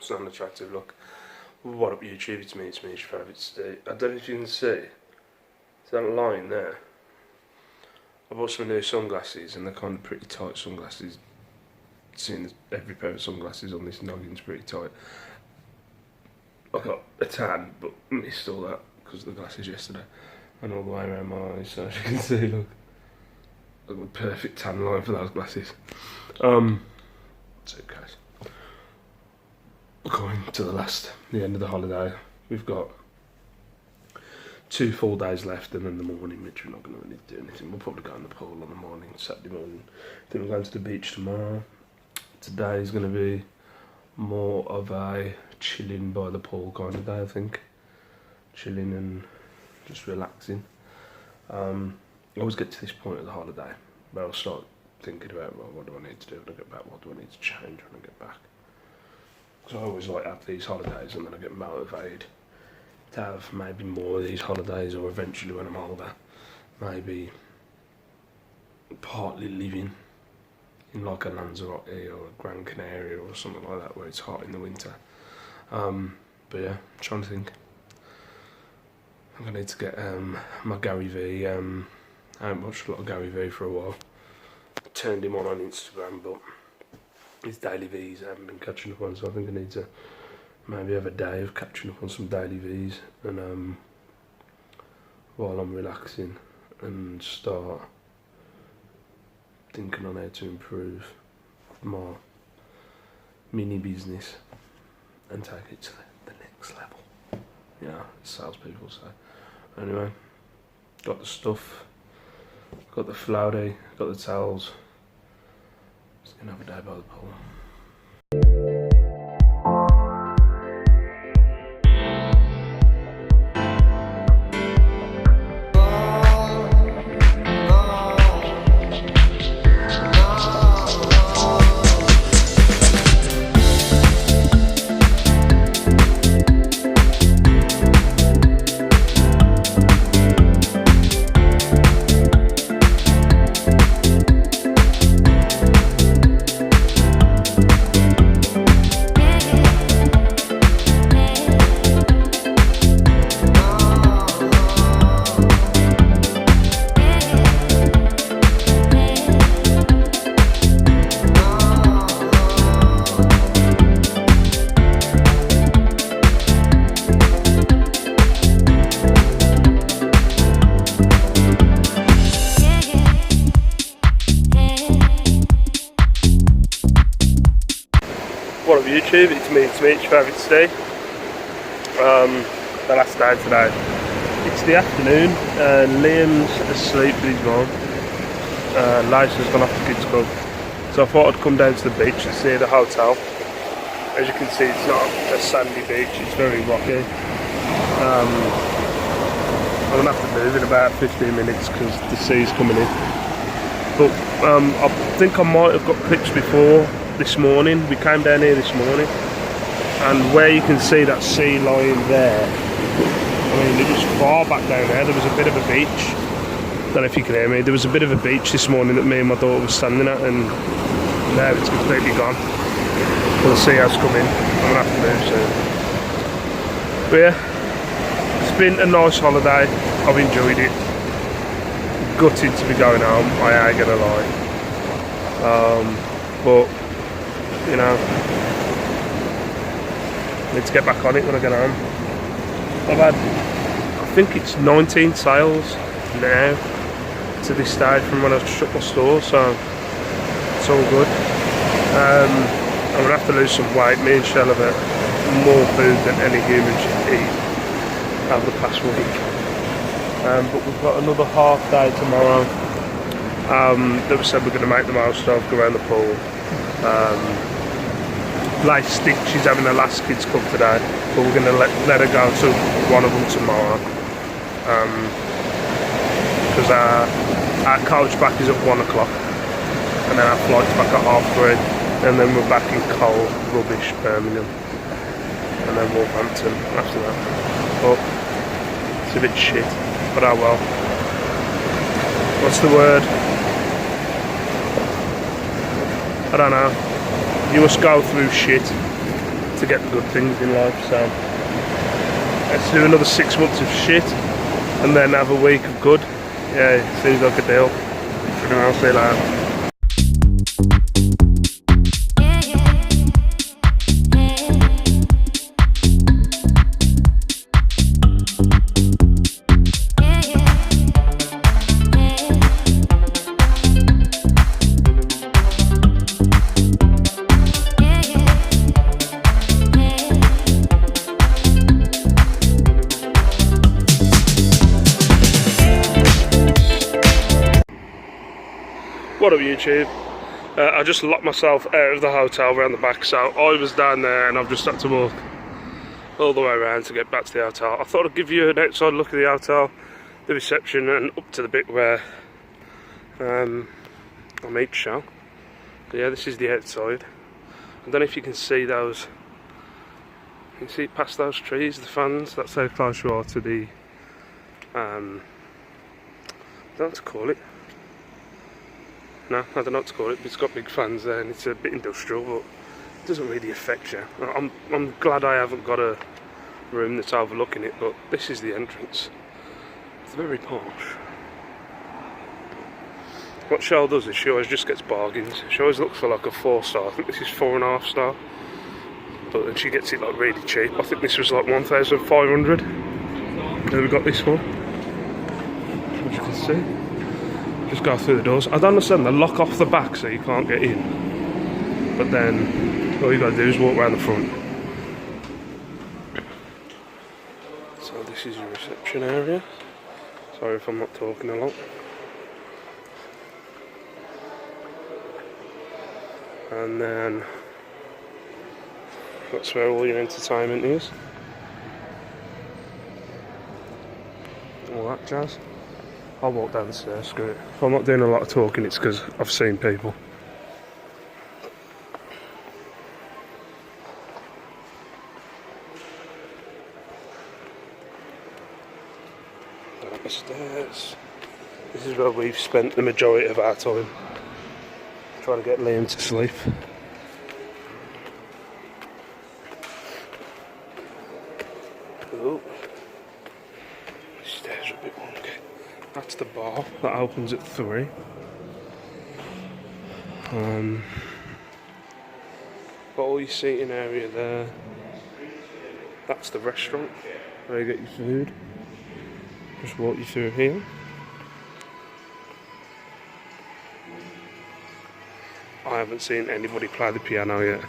It's not an attractive look. What up YouTube, it's me, your favourite Steve. I don't know if you can see, is that line there? I bought some new sunglasses and they're kind of pretty tight sunglasses. Seeing as every pair of sunglasses on this noggin's pretty tight. I got a tan, but missed all that because of the glasses yesterday. And all the way around my eyes, so as you can see, look. I've got a perfect tan line for those glasses. Suitcase. Going to the end of the holiday. We've got 2 full days left, and then the morning, which we're not going to really do anything. We'll probably go in the pool on the morning, Saturday morning. Then we're going to the beach tomorrow. Today is going to be more of a chilling by the pool kind of day, I think. Chilling and just relaxing. I always get to this point of the holiday where I'll start thinking about, well, what do I need to do when I get back? What do I need to change when I get back? Because I always like to have these holidays and then I get motivated to have maybe more of these holidays, or eventually when I'm older, maybe partly living in like a Lanzarote or a Gran Canaria or something like that where it's hot in the winter. But yeah, I'm trying to think. I'm going to need to get my Gary V. I haven't watched a lot of Gary V for a while. Turned him on Instagram, but his daily V's I haven't been catching up on, so I think I need to maybe have a day of catching up on some daily V's, and while I'm relaxing, and start thinking on how to improve my mini business and take it to the next level. You know, as salespeople say. Anyway, got the stuff, got the floaty, got the towels. Just gonna have a day by the pool. What up YouTube, it's me, your favourite Steve. The last day today. It's the afternoon and Liam's asleep with his mum. Lisa's gone off to kids club. So I thought I'd come down to the beach and see the hotel. As you can see, it's not a sandy beach, it's very rocky. I'm going to have to move in about 15 minutes because the sea's coming in. But I think I might have got clips before this morning. We came down here this morning, and where you can see that sea lying there, I mean, it was far back down there. There was a bit of a beach. Don't know if you can hear me. There was a bit of a beach this morning that me and my daughter were standing at, and now it's completely gone. The sea has come in. I'm gonna have to move soon. But yeah, it's been a nice holiday. I've enjoyed it. Gutted to be going home, I ain't gonna lie. But you know, need to get back on it when I get home. I've had, I think it's 19 sales now to this day from when I shut my store, so it's all good. I'm gonna have to lose some weight. Me and Shell have more food than any human should eat over the past week. But we've got another half day tomorrow that we said we're going to make the most of, go around the pool. Like Stick, she's having her last kids club today, but we're going to let her go to one of them tomorrow. Because our coach back is at 1 o'clock, and then our flight's back at 3:30, and then we're back in cold, rubbish Birmingham, and then Wolverhampton after that. But it's a bit shit, but oh well. What's the word? I don't know. You must go through shit to get the good things in life. So let's do another 6 months of shit and then have a week of good. Yeah, it seems like a deal. Anyway, I'll see you later. What up YouTube? I just locked myself out of the hotel around the back, so I was down there and I've just had to walk all the way around to get back to the hotel. I thought I'd give you an outside look at the hotel, the reception, and up to the bit where I made show. But yeah, this is the outside. I don't know if you can see those. You can see past those trees, the fans. That's how close you are to the I don't know what to call it. No, I don't know what to call it, but it's got big fans there and it's a bit industrial, but it doesn't really affect you. I'm glad I haven't got a room that's overlooking it, but this is the entrance. It's very posh. What Cheryl does is she always just gets bargains. She always looks for like a 4-star. I think this is 4.5 star. But then she gets it like really cheap. I think this was like 1,500. Then we got this one, as you can see. Just go through the doors. I don't understand, they lock off the back so you can't get in. But then all you gotta do is walk around the front. So this is your reception area. Sorry if I'm not talking a lot. And then that's where all your entertainment is. All that jazz. I'll walk down the stairs, screw it. If I'm not doing a lot of talking, it's because I've seen people. Down the stairs. This is where we've spent the majority of our time. Trying to get Liam to sleep. Oh. The stairs are a bit wonky. That's the bar that opens at 3. Got all your seating area there. That's the restaurant where you get your food. Just walk you through here. I haven't seen anybody play the piano yet.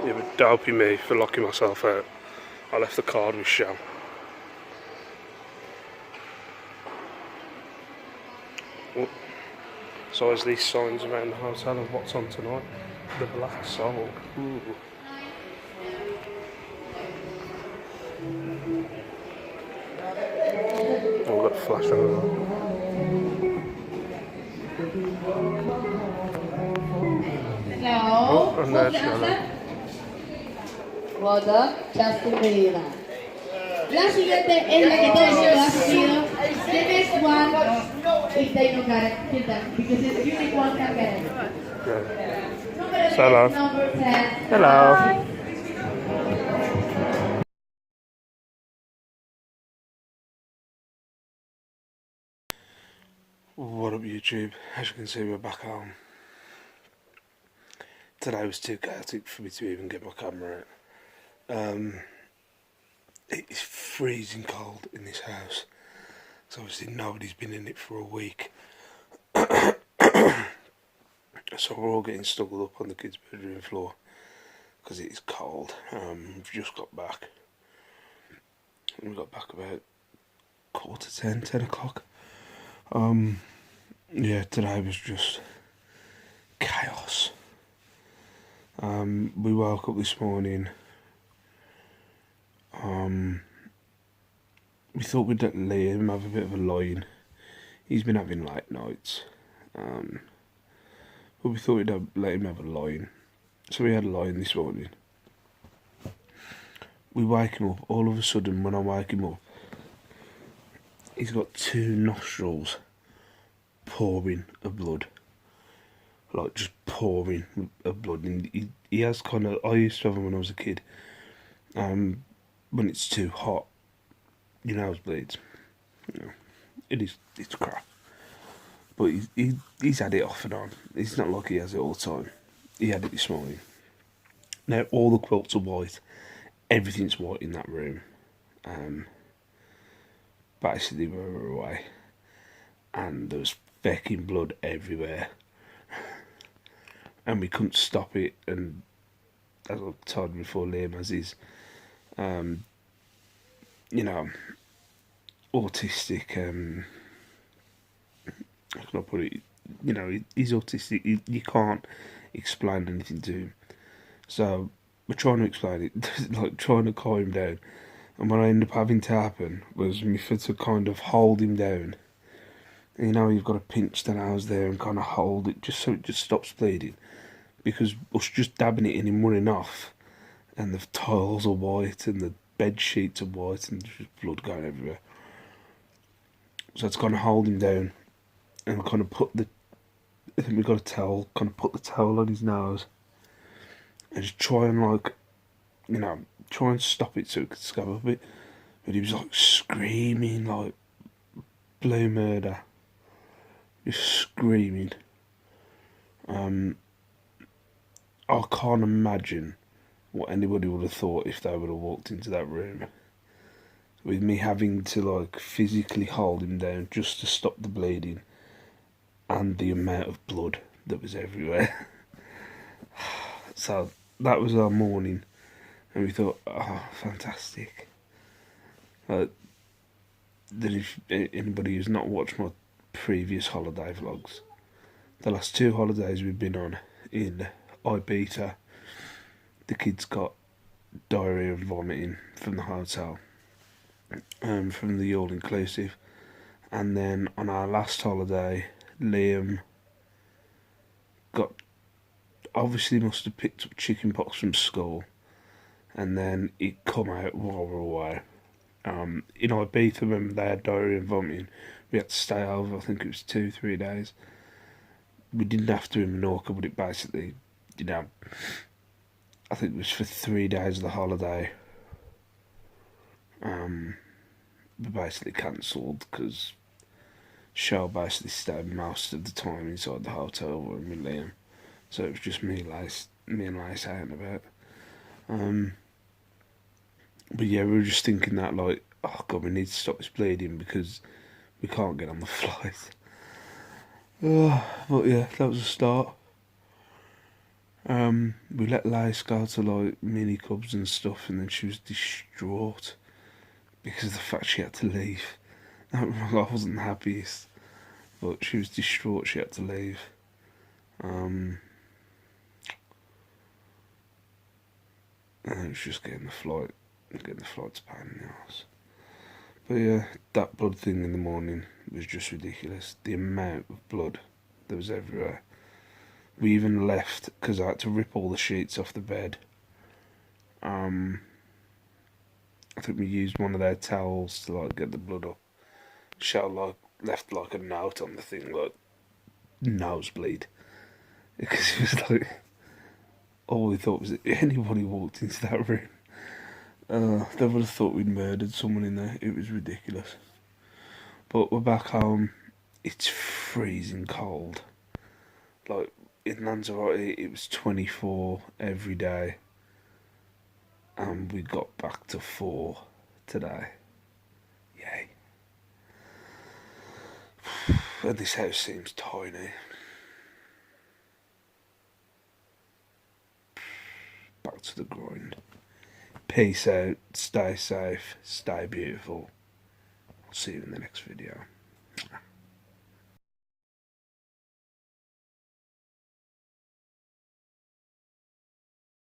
It would dopey me for locking myself out. I left the card with Shell. Oh. So as these signs around the hotel of what's on tonight. The Black Soul. Ooh. Oh, we've got a flash over there. Oh, and there's Shell. Modo Justin Bieber. La siguiente es la que todo el mundo ha seguido. The next one, if they don't get it, kill them, because it's unique one can get it. Yeah. Hello. Number 10. Hello. Hi. What up YouTube? As you can see, we're back home. Today was too chaotic for me to even get my camera out. It's freezing cold in this house, so obviously nobody's been in it for a week. So we're all getting snuggled up on the kids' bedroom floor because it is cold. We've just got back. We got back about 9:45, 10 o'clock. Yeah, today was just chaos. We woke up this morning. We thought we'd let Liam have a bit of a lie-in. He's been having late nights. But we thought we'd let him have a lie-in. So we had a lie-in this morning. We wake him up. All of a sudden, when I wake him up, he's got 2 nostrils pouring of blood. Like, just pouring of blood. And he has kind of... I used to have him when I was a kid. When it's too hot, your nose bleeds. You know, it's crap. But he's had it off and on. It's not like he has it all the time. He had it this morning. Now, all the quilts are white. Everything's white in that room. Basically, we were away. And there was fecking blood everywhere. And we couldn't stop it. And as I've told you before, Liam has his, you know, autistic, how can I put it? You know, he's autistic. You can't explain anything to him. So we're trying to explain it, like trying to calm him down. And what I ended up having to happen was me for to kind of hold him down. And, you know, you've got to pinch the nose there and kind of hold it just so it just stops bleeding. Because us just dabbing it in him running off, and the tiles are white and the bed sheets are white and there's just blood going everywhere. So it's kind of hold him down and kind of put the... I think we've got a towel, kind of put the towel on his nose and just try and, like, you know, try and stop it so it could scab up a bit. But he was like screaming like blue murder. Just screaming. I can't imagine what anybody would have thought if they would have walked into that room. With me having to, like, physically hold him down just to stop the bleeding. And the amount of blood that was everywhere. So that was our morning. And we thought, oh, fantastic. That if anybody who's not watched my previous holiday vlogs, the last 2 holidays we've been on in Ibiza, the kids got diarrhea and vomiting from the hotel, from the all-inclusive. And then on our last holiday, Liam got... obviously must have picked up chicken pox from school, and then it come out while we were away. In Ibiza, when they had diarrhea and vomiting, we had to stay over. I think it was 2-3 days. We didn't have to in Menorca, but it basically, you know, I think it was for 3 days of the holiday. We basically cancelled because Shell basically stayed most of the time inside the hotel room with Liam. So it was just me and Lace out and about. But yeah, we were just thinking that, like, oh god, we need to stop this bleeding because we can't get on the flight. But yeah, that was a start. We let Lace go to, like, mini clubs and stuff, and then she was distraught because of the fact she had to leave. I wasn't the happiest, but she was distraught she had to leave. And it was just getting the flight to pain in the arse. But yeah, that blood thing in the morning was just ridiculous. The amount of blood that was everywhere. We even left because I had to rip all the sheets off the bed. I think we used one of their towels to, like, get the blood up. Shell, like, left, like, a note on the thing, like, nosebleed. Because it was like, all we thought was that anybody walked into that room, they would have thought we'd murdered someone in there. It was ridiculous. But we're back home. It's freezing cold. Like, in Lanzarote, it was 24 every day. And we got back to 4 today. Yay. And this house seems tiny. Back to the grind. Peace out, stay safe, stay beautiful. I'll see you in the next video.